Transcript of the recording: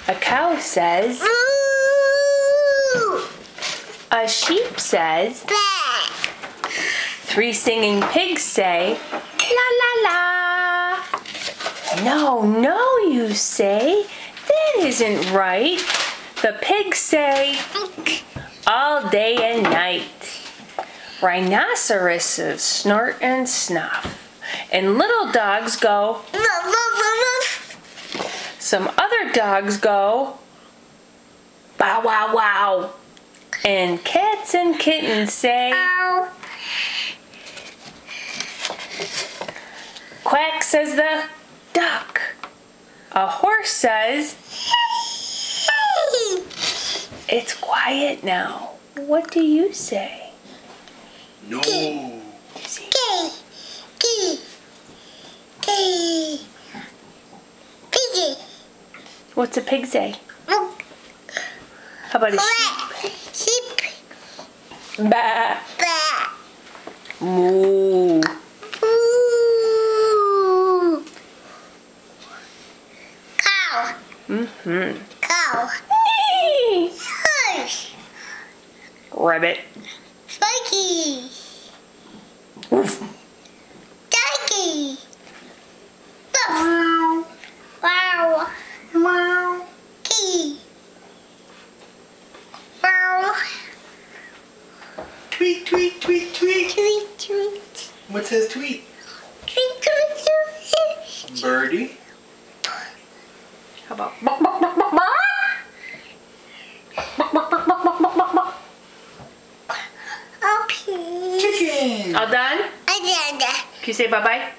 A cow says. Moo. A sheep says. Bah. 3 singing pigs say. La la la. No, no, you say. That isn't right. The pigs say. All day and night. Rhinoceroses snort and snuff. And little dogs go. Some other dogs go. Bow wow wow. And cats and kittens say. Ow. Quack says the duck. A horse says. It's quiet now. What do you say? No. See? Piggy. What's a pig say? How about a Sheep. sheep? Bah. Bah. Moo. Ooh. Cow. Cow. Horse. Rabbit. Spiky. Woof. Ducky. Wow. Wow. Wow. Key. Wow. Tweet, tweet, tweet, tweet. Tweet, tweet. What says tweet? Tweet, tweet, tweet. Birdie. How about buck, buck, buck, buck, buck? Buck, buck, buck, buck, buck, buck, buck, buck. Up here. Chicken. All done? I did that. Can you say bye-bye?